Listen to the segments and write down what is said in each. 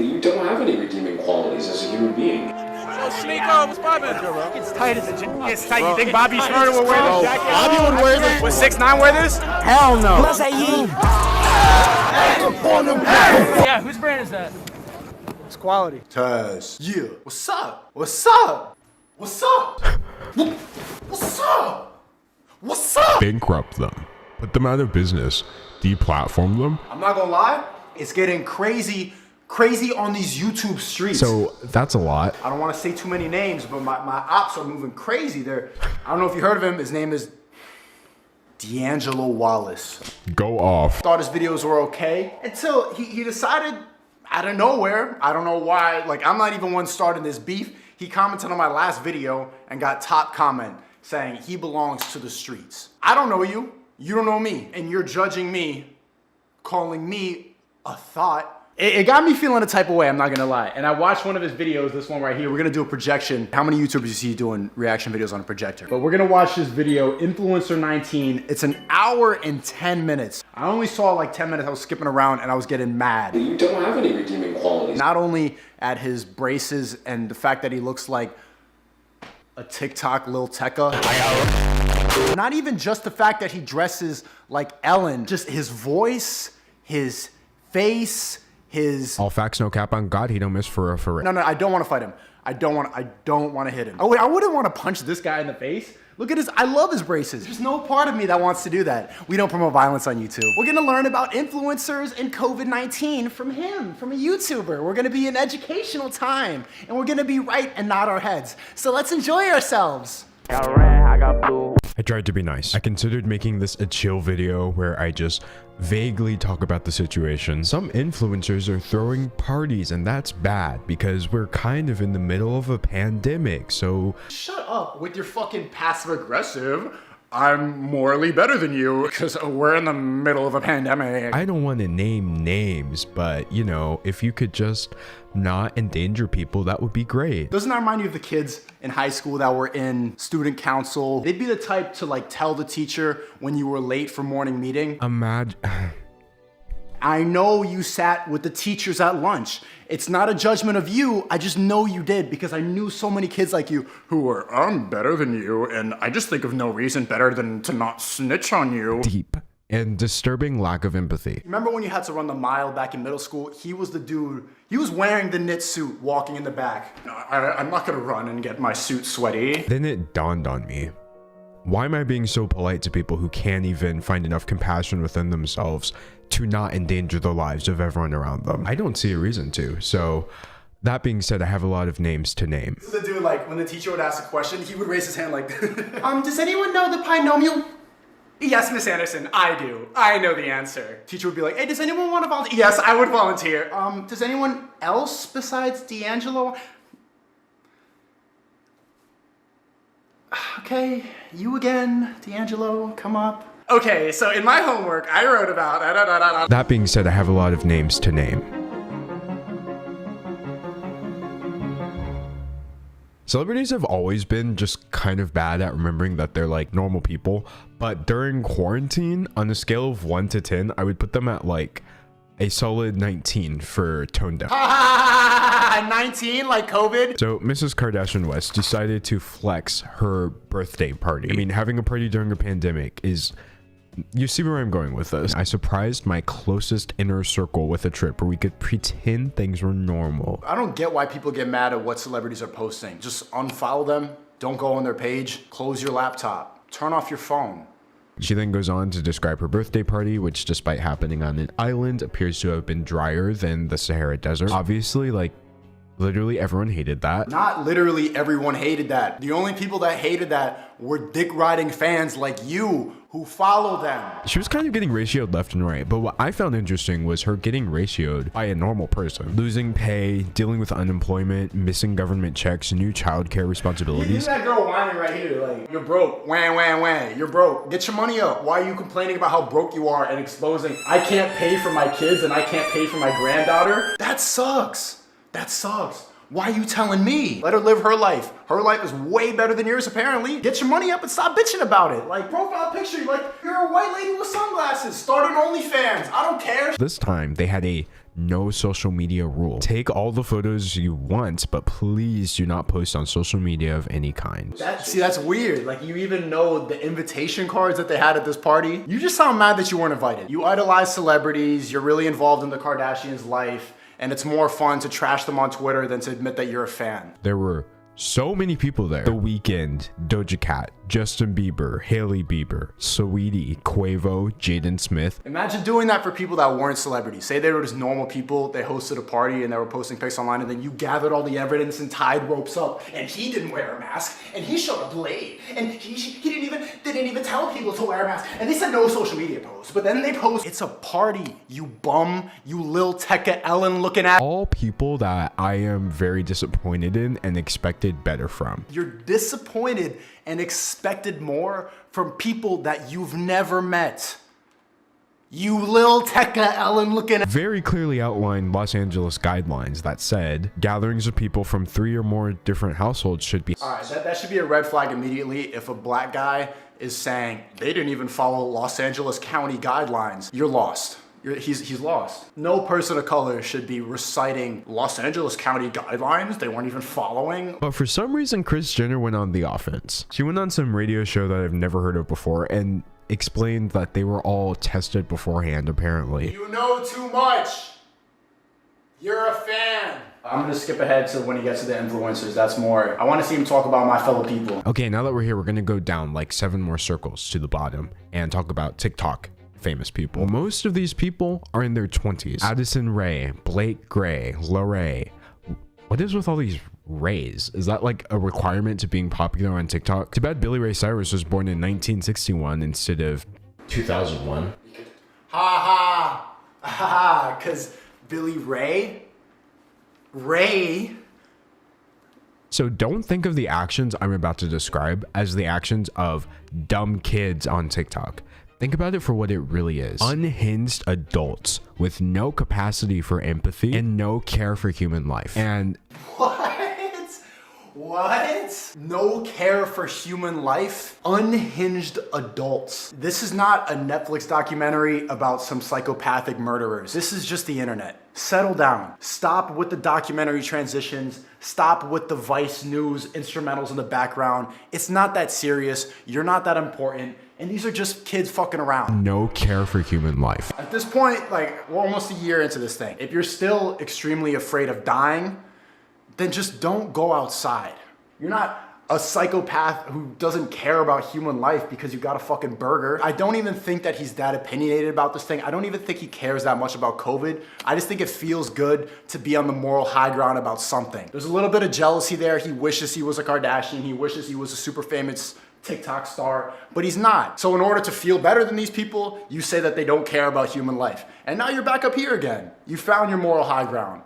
You don't have any redeeming qualities as a human being. Nico, what's poppin'? It's tight as a gym. It's tight. You think Bobby Schmurder will wear this jacket? Bobby would wear this. Would 6ix9ine wear this? Hell no. Yeah, whose brand is that? It's quality. Taz. Yeah. What's up? What's up? What's up? What's up? What's up? Bankrupt them, put them out of business, deplatform them. I'm not gonna lie. It's getting crazy on these YouTube streets. So that's a lot. I don't want to say too many names, but my ops are moving crazy. I don't know if you heard of him. His name is D'Angelo Wallace. Go off. Thought his videos were okay until he decided out of nowhere, I don't know why, like I'm not even one starting this beef. He commented on my last video and got top comment saying he belongs to the streets. I don't know you, you don't know me, and you're judging me, calling me a thought. It got me feeling a type of way, I'm not gonna lie. And I watched one of his videos, this one right here. We're gonna do a projection. How many YouTubers you see doing reaction videos on a projector? But we're gonna watch this video, Influencer 19. It's an hour and 10 minutes. I only saw like 10 minutes, I was skipping around and I was getting mad. You don't have any redeeming qualities. Not only at his braces and the fact that he looks like a TikTok Lil Tecca. Not even just the fact that he dresses like Ellen, just his voice, his face, his... All facts, no cap on God, he don't miss for a... No, I don't want to fight him. I don't want to hit him. Oh wait, I wouldn't want to punch this guy in the face. Look at his, I love his braces. There's no part of me that wants to do that. We don't promote violence on YouTube. We're gonna learn about influencers and COVID-19 from him, from a YouTuber. We're gonna be an educational time and we're gonna be right and nod our heads. So let's enjoy ourselves. I tried to be nice. I considered making this a chill video where I just vaguely talk about the situation. Some influencers are throwing parties and that's bad because we're kind of in the middle of a pandemic, so... Shut up with your fucking passive aggressive. I'm morally better than you because we're in the middle of a pandemic. I don't want to name names, but you know, if you could just not endanger people, that would be great. Doesn't that remind you of the kids in high school that were in student council? They'd be the type to like tell the teacher when you were late for morning meeting. Imagine... I know you sat with the teachers at lunch. It's not a judgment of you, I just know you did because I knew so many kids like you who were, I'm better than you and I just think of no reason better than to not snitch on you. Deep and disturbing lack of empathy. Remember when you had to run the mile back in middle school? He was the dude, he was wearing the knit suit walking in the back. I'm not gonna run and get my suit sweaty. Then it dawned on me. Why am I being so polite to people who can't even find enough compassion within themselves to not endanger the lives of everyone around them? I don't see a reason to. So that being said, I have a lot of names to name. This is the dude, like when the teacher would ask a question, he would raise his hand like, does anyone know the binomial? Yes, Miss Anderson, I do. I know the answer. Teacher would be like, hey, does anyone want to volunteer? Yes, I would volunteer. Does anyone else besides D'Angelo? Okay, you again, D'Angelo, come up. Okay, so in my homework, I wrote about... That being said, I have a lot of names to name. Celebrities have always been just kind of bad at remembering that they're like normal people, but during quarantine, on a scale of 1 to 10, I would put them at like a solid 19 for tone deaf. 19 like COVID? So Mrs. Kardashian West decided to flex her birthday party. I mean, having a party during a pandemic is... You see where I'm going with this. I surprised my closest inner circle with a trip where we could pretend things were normal. I don't get why people get mad at what celebrities are posting. Just unfollow them, don't go on their page, close your laptop, turn off your phone. She then goes on to describe her birthday party, which despite happening on an island, appears to have been drier than the Sahara Desert. Obviously, like, literally everyone hated that. Not literally everyone hated that. The only people that hated that were dick-riding fans like you who follow them. She was kind of getting ratioed left and right, but what I found interesting was her getting ratioed by a normal person. Losing pay, dealing with unemployment, missing government checks, new childcare responsibilities. That girl whining right here, like, you're broke, wah, wah, wah, you're broke. Get your money up. Why are you complaining about how broke you are and exposing, I can't pay for my kids and I can't pay for my granddaughter? That sucks. That sucks. Why are you telling me? Let her live her life. Her life is way better than yours, apparently. Get your money up and stop bitching about it. Like, profile picture, like, you're a white lady with sunglasses. Start an OnlyFans. I don't care. This time, they had a no social media rule. Take all the photos you want, but please do not post on social media of any kind. That's weird. Like, you even know the invitation cards that they had at this party. You just sound mad that you weren't invited. You idolize celebrities, you're really involved in the Kardashians' life, and it's more fun to trash them on Twitter than to admit that you're a fan. There were so many people there. The Weeknd, Doja Cat, Justin Bieber, Hailey Bieber, Saweetie, Quavo, Jaden Smith. Imagine doing that for people that weren't celebrities. Say they were just normal people, they hosted a party and they were posting pics online, and then you gathered all the evidence and tied ropes up, and he didn't wear a mask, and he showed up late, and he didn't even tell people to wear a mask, and they said no social media posts, but then they post, it's a party, you bum, you Lil Tecca Ellen looking at. All people that I am very disappointed in and expected better from. You're disappointed and expected more from people that you've never met. You Lil Tecca Ellen looking at. Very clearly outlined Los Angeles guidelines that said gatherings of people from 3 or more different households should be. All right, that should be a red flag immediately. If a black guy is saying they didn't even follow Los Angeles County guidelines, you're lost. He's lost. No person of color should be reciting Los Angeles County guidelines they weren't even following. But for some reason, Kris Jenner went on the offense. She went on some radio show that I've never heard of before and explained that they were all tested beforehand, apparently. You know too much. You're a fan. I'm gonna skip ahead to when he gets to the influencers. That's more. I want to see him talk about my fellow people. Okay, now that we're here, we're gonna go down like 7 more circles to the bottom and talk about TikTok famous people. Most of these people are in their 20s. Addison Rae, Blake Gray, Lorray. What is with all these Rays? Is that like a requirement to being popular on TikTok? Too bad Billy Ray Cyrus was born in 1961 instead of 2001. Ha ha, because Billy Ray. So don't think of the actions I'm about to describe as the actions of dumb kids on TikTok. Think about it for what it really is. Unhinged adults with no capacity for empathy and no care for human life. And What? No care for human life? Unhinged adults. This is not a Netflix documentary about some psychopathic murderers. This is just the internet. Settle down. Stop with the documentary transitions. Stop with the Vice News instrumentals in the background. It's not that serious. You're not that important. And these are just kids fucking around. No care for human life. At this point, like, we're almost a year into this thing. If you're still extremely afraid of dying, then just don't go outside. You're not a psychopath who doesn't care about human life because you got a fucking burger. I don't even think that he's that opinionated about this thing. I don't even think he cares that much about COVID. I just think it feels good to be on the moral high ground about something. There's a little bit of jealousy there. He wishes he was a Kardashian. He wishes he was a super famous TikTok star, but he's not. So in order to feel better than these people, you say that they don't care about human life. And now you're back up here again. You found your moral high ground.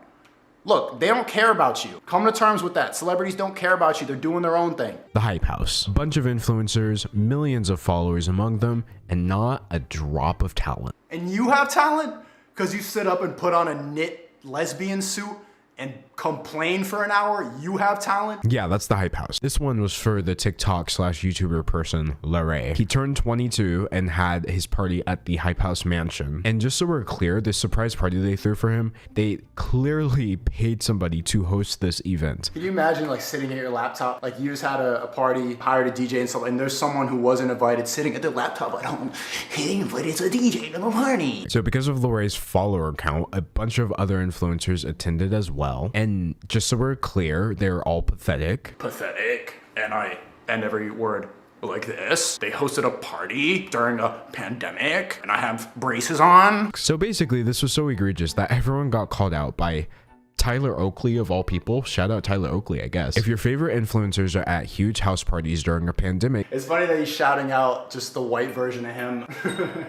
Look, they don't care about you. Come to terms with that. Celebrities don't care about you. They're doing their own thing. The Hype House. A bunch of influencers, millions of followers among them, and not a drop of talent. And you have talent? Because you sit up and put on a knit lesbian suit and complain for an hour? You have talent? Yeah, that's the Hype House. This one was for the TikTok/YouTuber person, Lorray. He turned 22 and had his party at the Hype House mansion. And just so we're clear, this surprise party they threw for him, they clearly paid somebody to host this event. Can you imagine like sitting at your laptop, like you just had a party, hired a DJ and stuff, and there's someone who wasn't invited sitting at their laptop at home, hey, invited to a DJ to a party. So because of Lorray's follower count, a bunch of other influencers attended as well. And just so we're clear, they're all pathetic. Pathetic. And I end every word like this. They hosted a party during a pandemic and I have braces on. So basically, this was so egregious that everyone got called out by Tyler Oakley of all people. Shout out Tyler Oakley, I guess. If your favorite influencers are at huge house parties during a pandemic. It's funny that he's shouting out just the white version of him.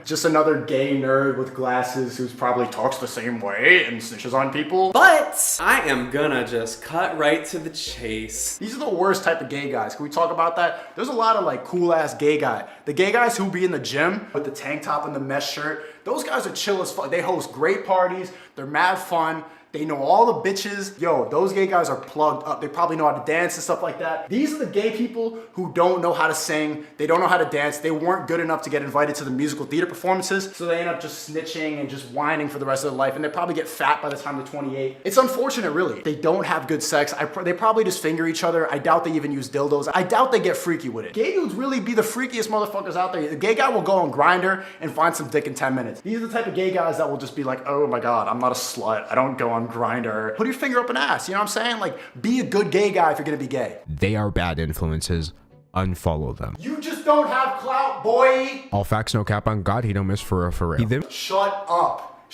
Just another gay nerd with glasses who's probably talks the same way and snitches on people. But I am gonna just cut right to the chase. These are the worst type of gay guys. Can we talk about that? There's a lot of like cool ass gay guy. The gay guys who be in the gym with the tank top and the mesh shirt, those guys are chill as fuck. They host great parties. They're mad fun. They know all the bitches. Yo, those gay guys are plugged up. They probably know how to dance and stuff like that. These are the gay people who don't know how to sing. They don't know how to dance. They weren't good enough to get invited to the musical theater performances. So they end up just snitching and just whining for the rest of their life. And they probably get fat by the time they're 28. It's unfortunate, really. They don't have good sex. They probably just finger each other. I doubt they even use dildos. I doubt they get freaky with it. Gay dudes really be the freakiest motherfuckers out there. The gay guy will go on Grindr and find some dick in 10 minutes. These are the type of gay guys that will just be like, oh my God, I'm not a slut. I don't go on Grindr. Put your finger up an ass. You know what I'm saying? Like, be a good gay guy if you're gonna be gay. They are bad influences. Unfollow them. You just don't have clout, boy. All facts, no cap on God. He don't miss for real. Shut up.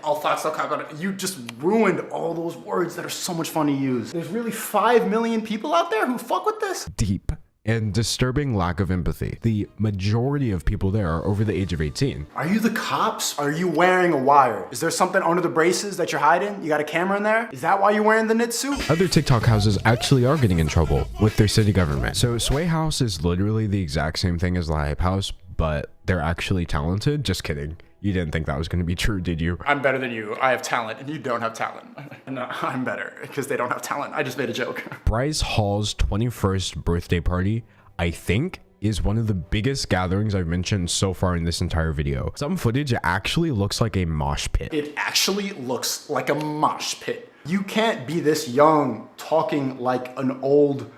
All facts, no cap on it. You just ruined all those words that are so much fun to use. There's really 5 million people out there who fuck with this? Deep and disturbing lack of empathy. The majority of people there are over the age of 18. Are you the cops? Are you wearing a wire? Is there something under the braces that you're hiding? You got a camera in there? Is that why you're wearing the knit suit? Other TikTok houses actually are getting in trouble with their city government. So Sway House is literally the exact same thing as La Hype House, but they're actually talented. Just kidding. You didn't think that was going to be true, did you? I'm better than you. I have talent and you don't have talent. No, I'm better because they don't have talent. I just made a joke. Bryce Hall's 21st birthday party, I think, is one of the biggest gatherings I've mentioned so far in this entire video. Some footage actually looks like a mosh pit. It actually looks like a mosh pit. You can't be this young talking like an old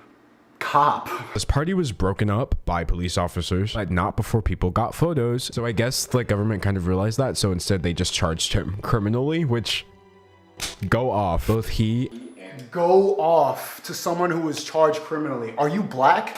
cop. This party was broken up by police officers, but not before people got photos. So I guess the government kind of realized that. So instead they just charged him criminally, which go off. Both he go off to someone who was charged criminally. Are you black?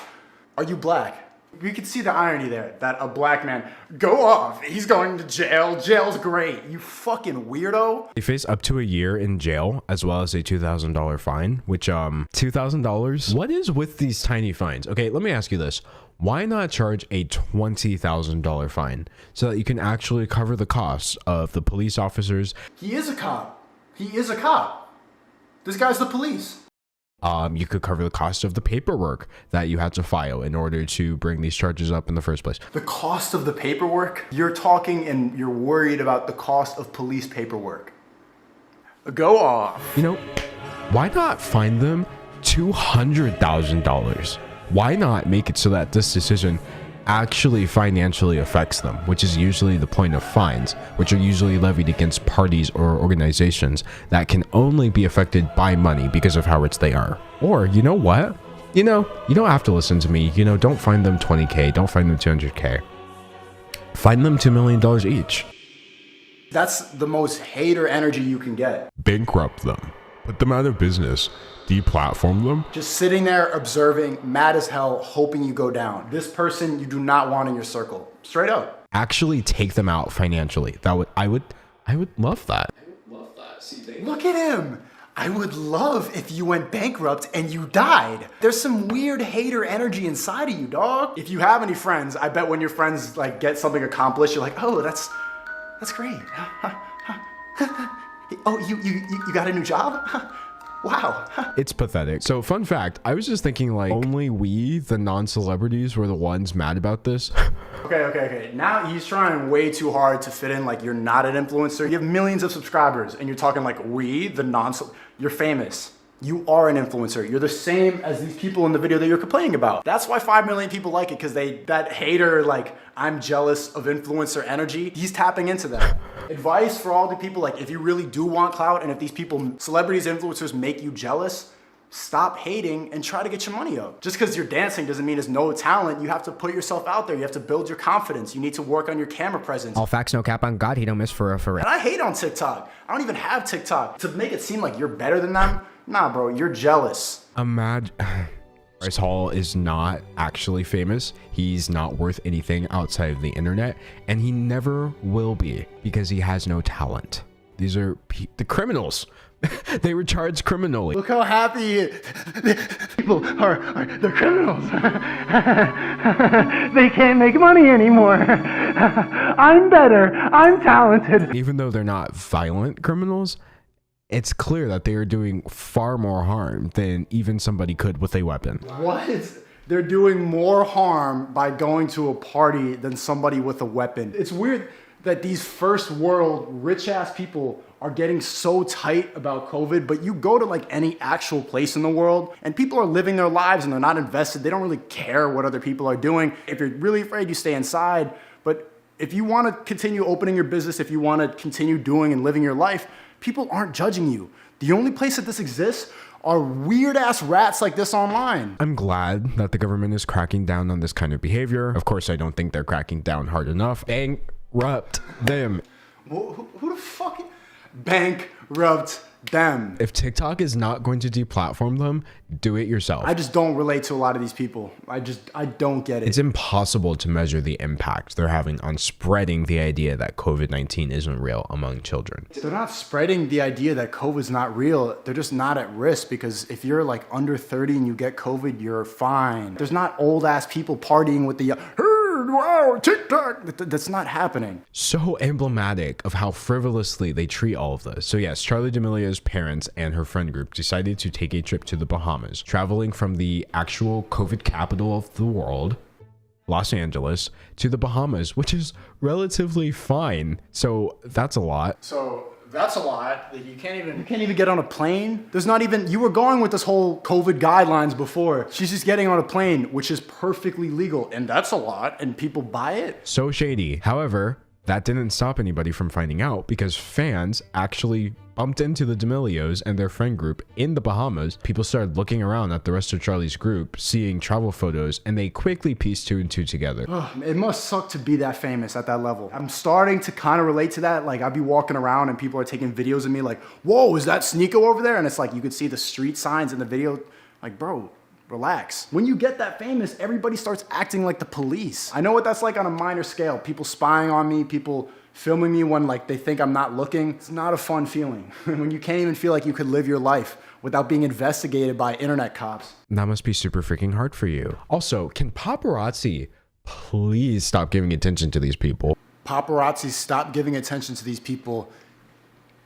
Are you black? We could see the irony there, that a black man, go off, he's going to jail, jail's great, you fucking weirdo. They face up to a year in jail, as well as a $2,000 fine, which, $2,000? What is with these tiny fines? Okay, let me ask you this. Why not charge a $20,000 fine so that you can actually cover the costs of the police officers? He is a cop. He is a cop. This guy's the police. You could cover the cost of the paperwork that you had to file in order to bring these charges up in the first place. The cost of the paperwork? You're talking and you're worried about the cost of police paperwork. Go off. You know, why not fine them $200,000? Why not make it so that this decision actually financially affects them, which is usually the point of fines, which are usually levied against parties or organizations that can only be affected by money because of how rich they are. Or, you know what? You don't have to listen to me. Don't fine them 20K. Don't fine them 200K. Fine them $2 million each. That's the most hater energy you can get. Bankrupt them. Put them out of business. Deplatform them. Just sitting there observing, mad as hell, hoping you go down. This person you do not want in your circle. Straight up. Actually take them out financially. I would love that. Look at him. I would love if you went bankrupt and you died. There's some weird hater energy inside of you, dog. If you have any friends, I bet when your friends like get something accomplished, you're like, oh, that's great. Oh, you got a new job? Wow. It's pathetic. So fun fact, I was just thinking like only we, the non-celebrities, were the ones mad about this. Okay. Now he's trying way too hard to fit in like you're not an influencer. You have millions of subscribers and you're talking like we, the you're famous. You are an influencer. You're the same as these people in the video that you're complaining about. That's why 5 million people like it, because that hater, like, I'm jealous of influencer energy, he's tapping into that. Advice for all the people, like, if you really do want clout and if these people, celebrities, influencers make you jealous, stop hating and try to get your money up. Just because you're dancing doesn't mean there's no talent. You have to put yourself out there. You have to build your confidence. You need to work on your camera presence. All facts, no cap on God. He don't miss for real. And I hate on TikTok. I don't even have TikTok. To make it seem like you're better than them, nah, bro, you're jealous. Imagine. Bryce Hall is not actually famous. He's not worth anything outside of the internet, and he never will be because he has no talent. These are the criminals. They were charged criminally. Look how happy he is. People they're criminals. They can't make money anymore. I'm better. I'm talented. Even though they're not violent criminals, it's clear that they are doing far more harm than even somebody could with a weapon. What? They're doing more harm by going to a party than somebody with a weapon. It's weird that these first world rich ass people are getting so tight about COVID, but you go to like any actual place in the world and people are living their lives and they're not invested. They don't really care what other people are doing. If you're really afraid, you stay inside. But if you want to continue opening your business, if you want to continue doing and living your life, people aren't judging you. The only place that this exists are weird ass rats like this online. I'm glad that the government is cracking down on this kind of behavior. Of course, I don't think they're cracking down hard enough. Bankrupt them. Who the fuck? Bankrupt them. If TikTok is not going to deplatform them, do it yourself. I just don't relate to a lot of these people. I don't get it. It's impossible to measure the impact they're having on spreading the idea that COVID-19 isn't real among children. They're not spreading the idea that COVID's not real. They're just not at risk, because if you're like under 30 and you get COVID, you're fine. There's not old ass people partying with the wow, TikTok. That's not happening. So emblematic of how frivolously they treat all of this. So yes, Charli D'Amelio's parents and her friend group decided to take a trip to the Bahamas, traveling from the actual COVID capital of the world, Los Angeles, to the Bahamas, which is relatively fine. So that's a lot. So that's a lot. You can't even get on a plane. There's not even, you were going with this whole COVID guidelines before. She's just getting on a plane, which is perfectly legal. And that's a lot. And people buy it. So shady. However, that didn't stop anybody from finding out, because fans actually bumped into the D'Amelios and their friend group in the Bahamas. People started looking around at the rest of Charli's group, seeing travel photos, and they quickly pieced two and two together. It must suck to be that famous at that level. I'm starting to kind of relate to that. Like, I'd be walking around and people are taking videos of me like, whoa, is that Sneeko over there? And it's like, you could see the street signs in the video. Like, bro, relax. When you get that famous, everybody starts acting like the police. I know what that's like on a minor scale. People spying on me, people filming me when like they think I'm not looking. It's not a fun feeling. When you can't even feel like you could live your life without being investigated by internet cops. That must be super freaking hard for you. Also, can paparazzi please stop giving attention to these people? Paparazzi stop giving attention to these people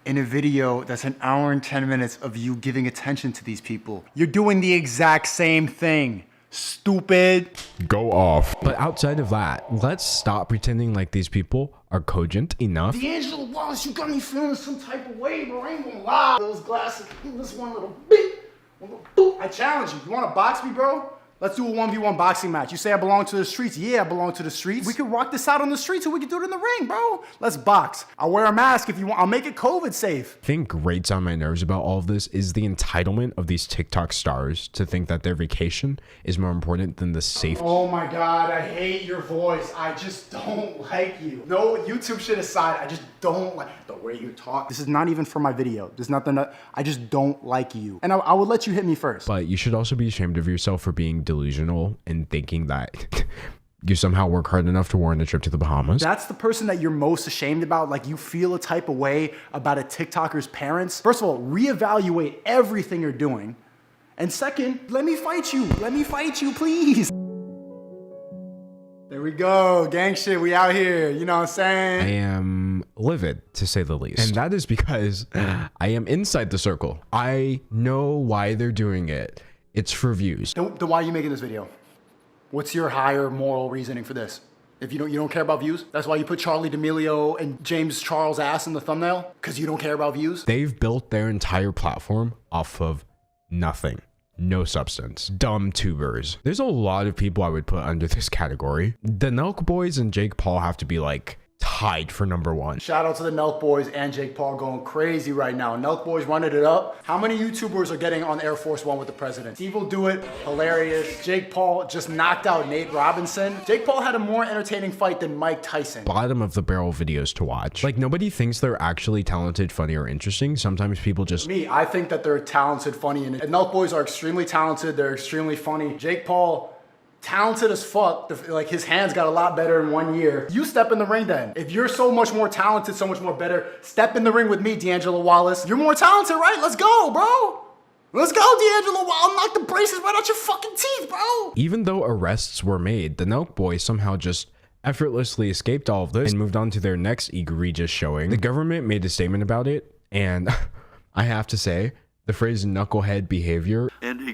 in a video that's an hour and 10 minutes of you giving attention to these people. You're doing the exact same thing. Stupid. Go off. But outside of that, let's stop pretending like these people are cogent enough. D'Angelo Wallace, you got me feeling some type of way, bro. I ain't gonna lie. Those glasses, this one little bit. I challenge you. You wanna box me, bro? Let's do a 1v1 boxing match. You say I belong to the streets. Yeah, I belong to the streets. We can rock this out on the streets, or we can do it in the ring, bro. Let's box. I'll wear a mask if you want. I'll make it COVID safe. I think grates on my nerves about all of this is the entitlement of these TikTok stars to think that their vacation is more important than the safety. Oh my God, I hate your voice. I just don't like you. No, YouTube shit aside, I just don't like the way you talk. This is not even for my video. There's nothing that, I just don't like you. And I will let you hit me first. But you should also be ashamed of yourself for being delusional and thinking that you somehow work hard enough to warrant a trip to the Bahamas. That's the person that you're most ashamed about. Like, you feel a type of way about a TikToker's parents. First of all, reevaluate everything you're doing. And second, let me fight you. Let me fight you, please. There we go. Gang shit, we out here. You know what I'm saying? I am livid, to say the least. And that is because I am inside the circle. I know why they're doing it. It's for views. Then why are you making this video? What's your higher moral reasoning for this? If you don't care about views? That's why you put Charli D'Amelio and James Charles' ass in the thumbnail? Because you don't care about views? They've built their entire platform off of nothing. No substance. Dumb tubers. There's a lot of people I would put under this category. The Nelk Boys and Jake Paul have to be like tied for #1. Shout out to the Nelk Boys and Jake Paul going crazy right now. Nelk Boys running it up. How many YouTubers are getting on Air Force One with the president? Steve will do it. Hilarious. Jake Paul just knocked out Nate Robinson. Jake Paul had a more entertaining fight than Mike Tyson. Bottom of the barrel videos to watch. Like, nobody thinks they're actually talented, funny, or interesting. Sometimes people just... Me, I think that they're talented, funny, and Nelk Boys are extremely talented. They're extremely funny. Jake Paul... talented as fuck. Like, his hands got a lot better in 1 year. You step in the ring then. If you're so much more talented, so much more better, step in the ring with me, D'Angelo Wallace. You're more talented, right? Let's go, bro. Let's go, D'Angelo Wallace. I'll knock the braces right out your fucking teeth, bro. Even though arrests were made, the Nelk Boys somehow just effortlessly escaped all of this and moved on to their next egregious showing. The government made a statement about it, and I have to say, the phrase knucklehead behavior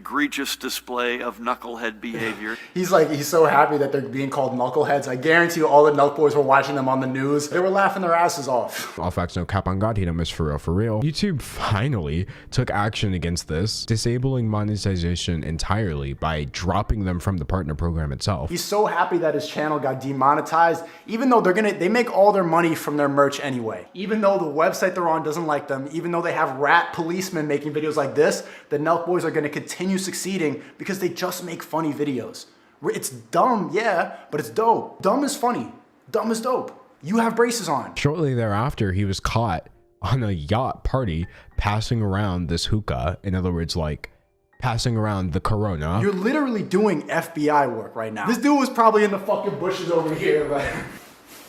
egregious display of knucklehead behavior. He's so happy that they're being called knuckleheads. I guarantee you all the Knuck Boys were watching them on the news. They were laughing their asses off. All facts, no cap on God, he don't miss for real, for real. YouTube finally took action against this, disabling monetization entirely by dropping them from the partner program itself. He's so happy that his channel got demonetized, even though they make all their money from their merch anyway. Even though the website they're on doesn't like them, even though they have rat policemen making videos like this, the Nelk Boys are gonna continue succeeding because they just make funny videos. It's dumb, yeah, but it's dope. Dumb is funny. Dumb is dope. You have braces on. Shortly thereafter, he was caught on a yacht party passing around this hookah. In other words, like passing around the corona. You're literally doing FBI work right now. This dude was probably in the fucking bushes over here, but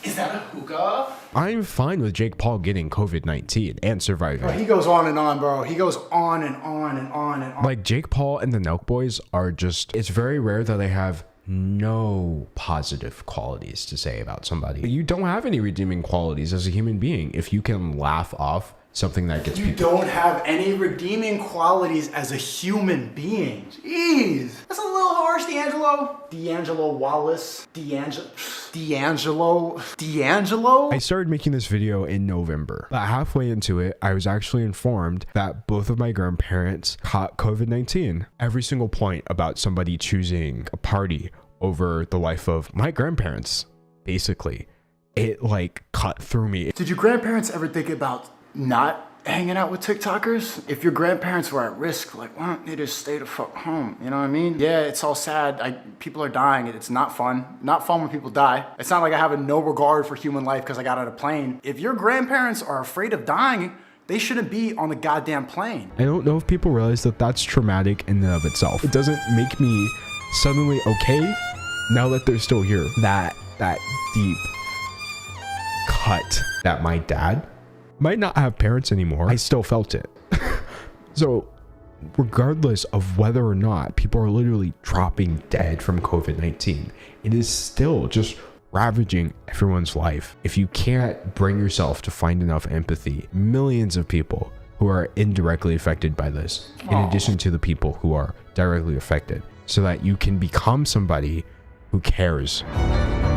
is that a hookah? I'm fine with Jake Paul getting COVID-19 and surviving. Bro, he goes on and on, bro. He goes on and on and on and on. Like Jake Paul and the Nelk Boys are just, it's very rare that they have no positive qualities to say about somebody. You don't have any redeeming qualities as a human being if you can laugh off something that gets people. You don't have any redeeming qualities as a human being. Jeez. That's a little harsh, D'Angelo Wallace. D'Angelo. I started making this video in November. About halfway into it, I was actually informed that both of my grandparents caught COVID-19. Every single point about somebody choosing a party over the life of my grandparents, basically, it like cut through me. Did your grandparents ever think about not hanging out with TikTokers? If your grandparents were at risk, like, why don't they just stay the fuck home? You know what I mean? Yeah, it's all sad. People are dying. It's not fun. Not fun when people die. It's not like I have no regard for human life because I got on a plane. If your grandparents are afraid of dying, they shouldn't be on the goddamn plane. I don't know if people realize that that's traumatic in and of itself. It doesn't make me suddenly okay now that they're still here. That deep cut that my dad might not have parents anymore, I still felt it. So regardless of whether or not people are literally dropping dead from COVID-19, it is still just ravaging everyone's life. If you can't bring yourself to find enough empathy, millions of people who are indirectly affected by this, in addition to the people who are directly affected, so that you can become somebody who cares.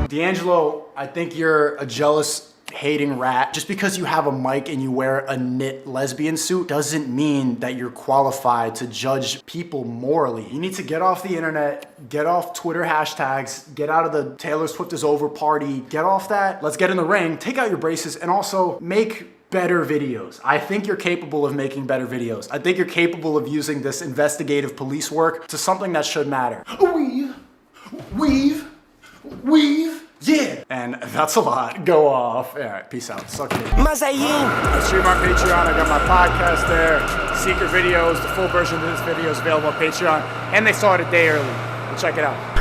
D'Angelo, I think you're a jealous, hating rat. Just because you have a mic and you wear a knit lesbian suit doesn't mean that you're qualified to judge people morally. You need to get off the internet, get off Twitter hashtags, get out of the Taylor Swift is over party, get off that. Let's get in the ring, take out your braces, and also make better videos. I think you're capable of making better videos. I think you're capable of using this investigative police work to something that should matter. Weave. Yeah. And that's a lot. Go off. All right, peace out. Suck it. I stream on Patreon. I got my podcast there. Secret videos. The full version of this video is available on Patreon. And they start a day early. Check it out.